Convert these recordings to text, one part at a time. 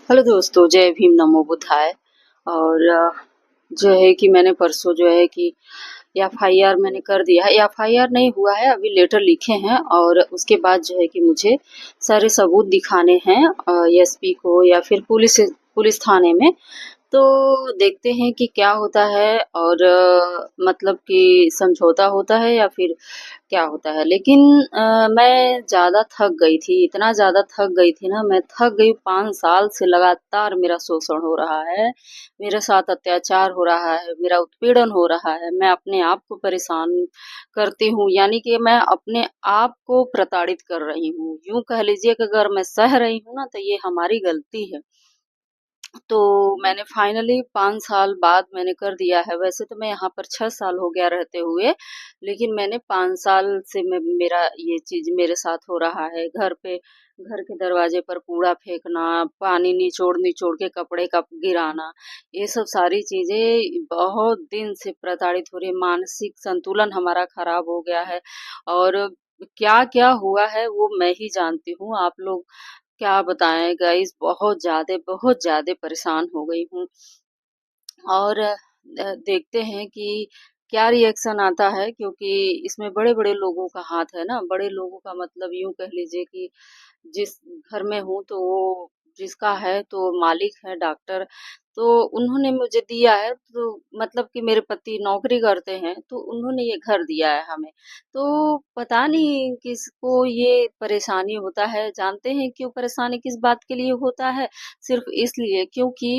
Hello दोस्तों, जय भीम नमो बुद्धाय। और जो है कि मैंने परसों जो है कि एफआईआर मैंने कर दिया है। एफआईआर नहीं हुआ है, अभी लेटर लिखे हैं और उसके बाद जो है कि मुझे सारे सबूत दिखाने हैं एसपी को या फिर पुलिस थाने में। तो देखते हैं कि क्या होता है और मतलब कि समझौता होता है या फिर क्या होता है। लेकिन मैं ज़्यादा थक गई थी, इतना ज़्यादा थक गई थी ना, मैं थक गई। 5 साल से लगातार मेरा शोषण हो रहा है, मेरे साथ अत्याचार हो रहा है, मेरा उत्पीड़न हो रहा है। मैं अपने आप को परेशान करती हूँ, यानी कि मैं अपने आप को प्रताड़ित कर रही हूँ। यूँ कह लीजिए कि अगर मैं सह रही हूँ ना, तो ये हमारी गलती है। तो मैंने फाइनली 5 साल बाद मैंने कर दिया है। वैसे तो मैं यहाँ पर 6 साल हो गया रहते हुए, लेकिन मैंने 5 साल से मेरा ये चीज़ मेरे साथ हो रहा है। घर के दरवाजे पर कूड़ा फेंकना, पानी निचोड़-निचोड़ के कपड़े का गिराना, ये सब सारी चीज़ें बहुत दिन से प्रताड़ित हो रही है। मानसिक संतुलन हमारा खराब हो गया है और क्या-क्या हुआ है वो मैं ही जानती हूँ। आप लोग क्या बताएँ गाइस, बहुत ज़्यादा परेशान हो गई हूँ। और देखते हैं कि क्या रिएक्शन आता है, क्योंकि इसमें बड़े-बड़े लोगों का हाथ है ना। बड़े लोगों का मतलब यूँ कह लीजिए कि जिस घर में हूँ तो वो जिसका है तो मालिक है डॉक्टर, तो उन्होंने मुझे दिया है। तो मतलब कि मेरे पति नौकरी करते हैं, तो उन्होंने ये घर दिया है हमें। तो पता नहीं किसको ये परेशानी होता है, जानते हैं क्यों परेशानी किस बात के लिए होता है? सिर्फ़ इसलिए क्योंकि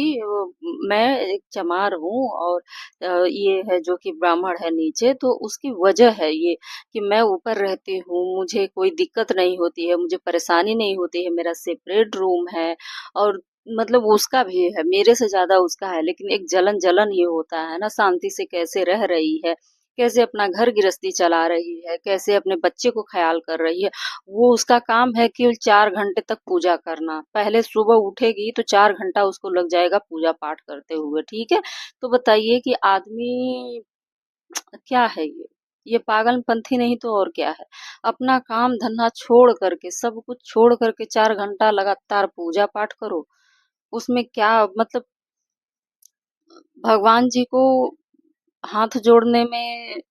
मैं एक चमार हूँ और ये है जो कि ब्राह्मण है नीचे, तो उसकी वजह है ये कि मैं ऊपर रहती हूँ, मुझे कोई दिक्कत नहीं होती है, मुझे परेशानी नहीं होती है, मेरा सेपरेट रूम है और मतलब उसका भी है, मेरे से ज़्यादा उसका है, लेकिन एक जलन-जलन ये होता है ना, शांति से कैसे रह रही है, कैसे अपना घर गृहस्थी चला रही है, कैसे अपने बच्चे को ख़्याल कर रही है। वो उसका काम है केवल 4 घंटे तक पूजा करना। पहले सुबह उठेगी तो 4 घंटा उसको लग जाएगा पूजा-पाठ करते हुए, ठीक है? तो बताइए कि आदमी क्या है ये? ये पागलपंथी नहीं तो और क्या है? अपना काम-धंधा छोड़ कर के, सब कुछ छोड़ कर के 4 घंटा लगातार पूजा-पाठ करो। उसमें क्या मतलब भगवान जी को हाथ जोड़ने में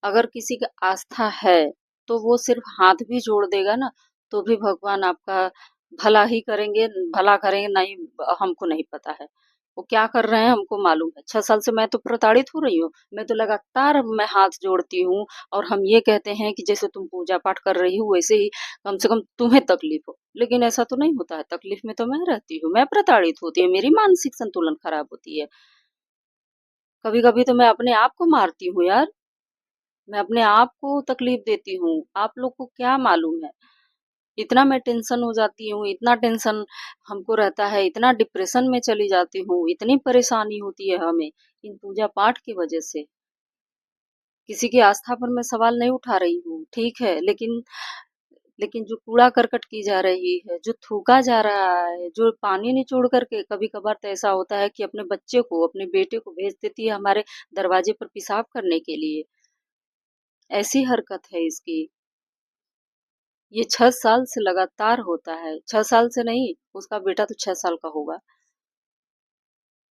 अगर किसी की आस्था है, तो वो सिर्फ़ हाथ भी जोड़ देगा ना, तो भी भगवान आपका भला ही करेंगे, भला करेंगे नहीं हमको नहीं पता है। वो क्या कर रहे हैं हमको मालूम है। 6 साल से मैं तो प्रताड़ित हो रही हूँ। मैं तो लगातार मैं हाथ जोड़ती हूँ और हम ये कहते हैं कि जैसे तुम पूजा-पाठ कर रही हो, वैसे ही कम से कम तुम्हें तकलीफ़ हो। लेकिन ऐसा तो नहीं होता है, तकलीफ़ में तो मैं रहती हूँ, मैं प्रताड़ित होती हूँ, मेरी मानसिक संतुलन खराब होती है। कभी-कभी तो मैं अपने आप को मारती हूँ यार। मैं अपने आप को तकलीफ देती हूँ, आप लोग को क्या मालूम है? इतना मैं टेंशन हो जाती हूँ, इतना टेंशन हमको रहता है, इतना डिप्रेशन में चली जाती हूँ, इतनी परेशानी होती है हमें इन पूजा-पाठ की वजह से। किसी की आस्था पर मैं सवाल नहीं उठा रही हूँ, ठीक है, लेकिन जो कूड़ा-करकट की जा रही है, जो थूका जा रहा है, जो पानी निचोड़ कर के कभी-कभार तो ऐसा होता है कि अपने बच्चे को, अपने बेटे को भेज देती है हमारे दरवाजे पर पेशाब करने के लिए। ऐसी हरकत है इसकी। ये 6 साल से लगातार होता है, 6 साल से नहीं, उसका बेटा तो 6 साल का होगा।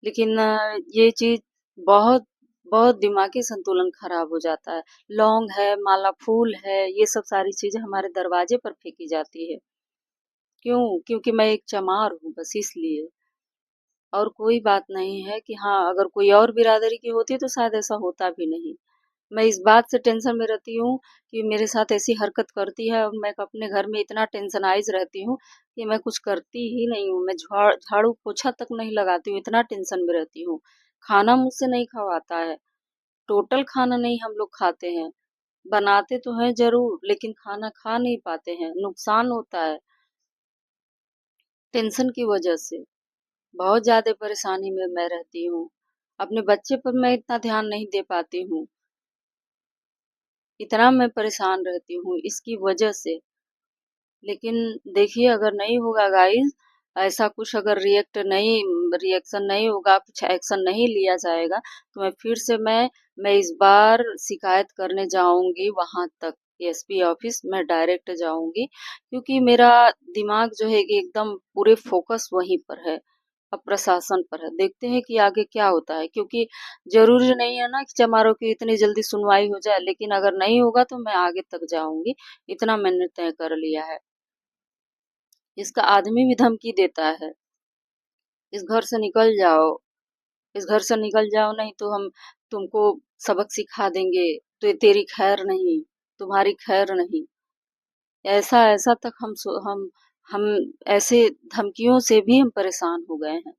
लेकिन ये चीज़ बहुत बहुत दिमागी संतुलन खराब हो जाता है। लौंग है, माला फूल है, ये सब सारी चीज़ें हमारे दरवाजे पर फेंकी जाती है। क्यों? क्योंकि मैं एक चमार हूँ, बस इसलिए। और कोई बात नहीं है कि हाँ, अगर कोई और बिरादरी की होती तो शायद ऐसा होता भी नहीं। मैं इस बात से टेंशन में रहती हूँ कि मेरे साथ ऐसी हरकत करती है और मैं अपने घर में इतना टेंशनाइज़ रहती हूँ कि मैं कुछ करती ही नहीं हूँ। मैं झाड़ू-पोछा तक नहीं लगाती हूँ, इतना टेंशन में रहती हूँ। खाना मुझसे नहीं खवाता है, टोटल खाना नहीं हम लोग खाते हैं। बनाते तो हैं ज़रूर, लेकिन खाना खा नहीं पाते हैं, नुकसान होता है टेंशन की वजह से। बहुत ज़्यादा परेशानी में मैं रहती हूँ। अपने बच्चे पर मैं इतना ध्यान नहीं दे पाती हूँ। इतना मैं परेशान रहती हूँ इसकी वजह से। लेकिन देखिए अगर नहीं होगा गाइस, ऐसा कुछ अगर रिएक्शन नहीं होगा, कुछ एक्शन नहीं लिया जाएगा, तो मैं इस बार शिकायत करने जाऊँगी वहाँ तक, एसपी ऑफिस मैं डायरेक्ट जाऊँगी, क्योंकि मेरा दिमाग जो है कि एकदम पूरे फ़ोकस वहीं पर है। अब प्रशासन पर है, देखते हैं कि आगे क्या होता है, क्योंकि ज़रूरी नहीं है ना कि चमारों की इतनी जल्दी सुनवाई हो जाए, लेकिन अगर नहीं होगा तो मैं आगे तक जाऊँगी, इतना मैंने तय कर लिया है। इसका आदमी भी धमकी देता है, इस घर से निकल जाओ, इस घर से निकल जाओ नहीं तो हम तुमको सबक सिखा देंगे, तो ये तेरी खैर नहीं, तुम्हारी खैर नहीं। ऐसा-ऐसा तक हम ऐसे धमकियों से भी हम परेशान हो गए हैं।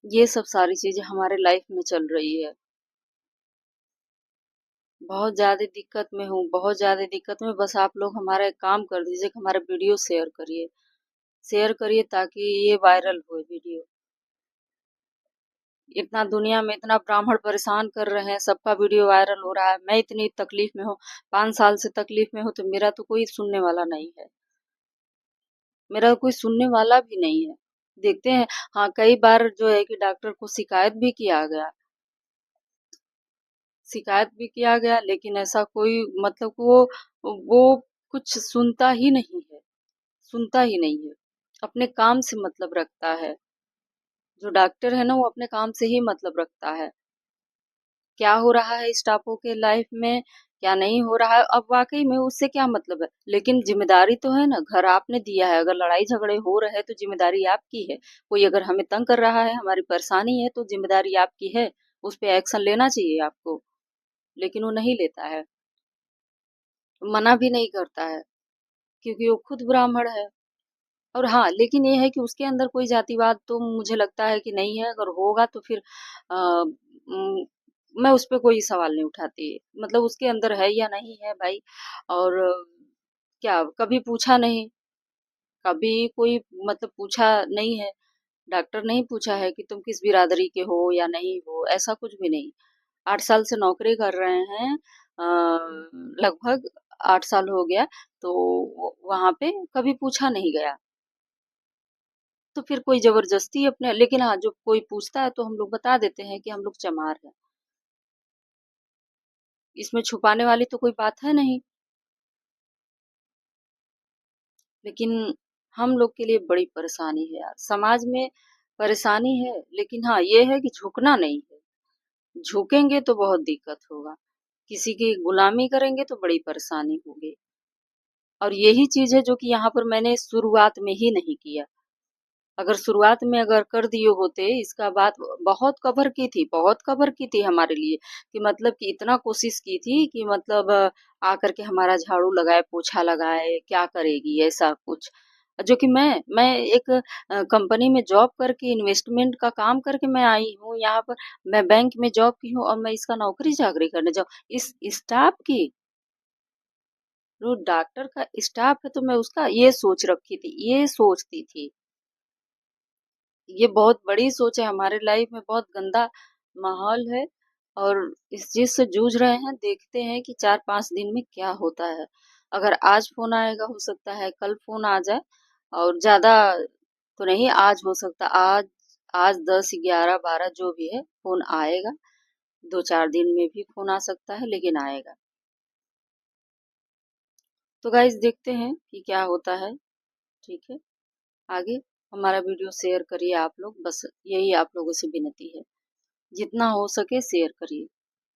ये सब सारी चीज़ें हमारे लाइफ में चल रही है। बहुत ज़्यादा दिक्कत में हूँ, बहुत ज़्यादा दिक्कत में, बस आप लोग हमारा एक काम कर दीजिए कि हमारा वीडियो शेयर करिए। शेयर करिए ताकि ये वायरल हो वीडियो। इतना दुनिया में इतना ब्राह्मण परेशान कर रहे हैं, सबका वीडियो वायरल हो रहा है। मैं इतनी तकलीफ में हूँ, 5 साल से तकलीफ में हूँ, तो मेरा तो कोई सुनने वाला नहीं है। मेरा कोई सुनने वाला भी नहीं है। देखते हैं, हाँ, कई बार जो है कि डॉक्टर को शिकायत भी किया गया। शिकायत भी किया गया, लेकिन ऐसा कोई मतलब वो कुछ सुनता ही नहीं है, सुनता ही नहीं है। अपने काम से मतलब रखता है। जो डॉक्टर है ना, वो अपने काम से ही मतलब रखता है। क्या हो रहा है स्टाफों के लाइफ में, क्या नहीं हो रहा है, अब वाक़ई में उससे क्या मतलब है? लेकिन ज़िम्मेदारी तो है ना, घर आपने दिया है, अगर लड़ाई-झगड़े हो रहे हैं तो ज़िम्मेदारी आपकी है। कोई अगर हमें तंग कर रहा है, हमारी परेशानी है तो ज़िम्मेदारी आपकी है, उस पे एक्शन लेना चाहिए आपको, लेकिन वो नहीं लेता है, मना भी नहीं करता है, क्योंकि वो खुद ब्राह्मण है। और हाँ, लेकिन ये है कि उसके अंदर कोई जातिवाद तो मुझे लगता है कि नहीं है, अगर होगा तो फिर मैं उस पे कोई सवाल नहीं उठाती। मतलब उसके अंदर है या नहीं है भाई, और क्या कभी पूछा नहीं, कभी कोई मतलब पूछा नहीं है, डॉक्टर नहीं पूछा है कि तुम किस बिरादरी के हो या नहीं हो, ऐसा कुछ भी नहीं। 8 साल से नौकरी कर रहे हैं, लगभग 8 साल हो गया, तो वहाँ पे कभी पूछा नहीं गया। तो फिर कोई ज़बरदस्ती अपने, लेकिन हाँ, जो कोई पूछता है तो हम लोग बता देते हैं कि हम लोग चमार हैं। इसमें छुपाने वाली तो कोई बात है नहीं। लेकिन हम लोग के लिए बड़ी परेशानी है यार। समाज में परेशानी है, लेकिन हाँ, ये है कि झुकना नहीं है। झुकेंगे तो बहुत दिक्कत होगा। किसी की गुलामी करेंगे तो बड़ी परेशानी होगी। और यही चीज़ है जो कि यहाँ पर मैंने शुरुआत में ही नहीं किया। अगर शुरुआत में अगर कर दिए होते, इसका बात बहुत कवर की थी, बहुत कवर की थी हमारे लिए, कि मतलब कि इतना कोशिश की थी कि मतलब आकर के हमारा झाड़ू लगाए, पोछा लगाए, क्या करेगी ऐसा कुछ। जो कि मैं एक कंपनी में जॉब करके इन्वेस्टमेंट का काम करके मैं आई हूँ यहाँ पर, मैं बैंक में जॉब की हूँ और मैं इसका नौकरी-चाकरी करने जाऊँ। इस स्टाफ की, जो डॉक्टर का स्टाफ है तो मैं उसका ये सोच रखी थी, ये सोचती थी। ये बहुत बड़ी सोच है, हमारे लाइफ में बहुत गंदा माहौल है और इस चीज़ से जूझ रहे हैं, देखते हैं कि 4-5 दिन में क्या होता है। अगर आज फ़ोन आएगा, हो सकता है कल फ़ोन आ जाए, और ज़्यादा तो नहीं, आज हो सकता, आज 10, 11, 12 जो भी है फ़ोन आएगा। 2-4 दिन में भी फ़ोन आ सकता है, लेकिन आएगा। तो गाइज़ देखते हैं कि क्या होता है, ठीक है? आगे हमारा वीडियो शेयर करिए आप लोग, बस यही आप लोगों से विनती है। जितना हो सके शेयर करिए।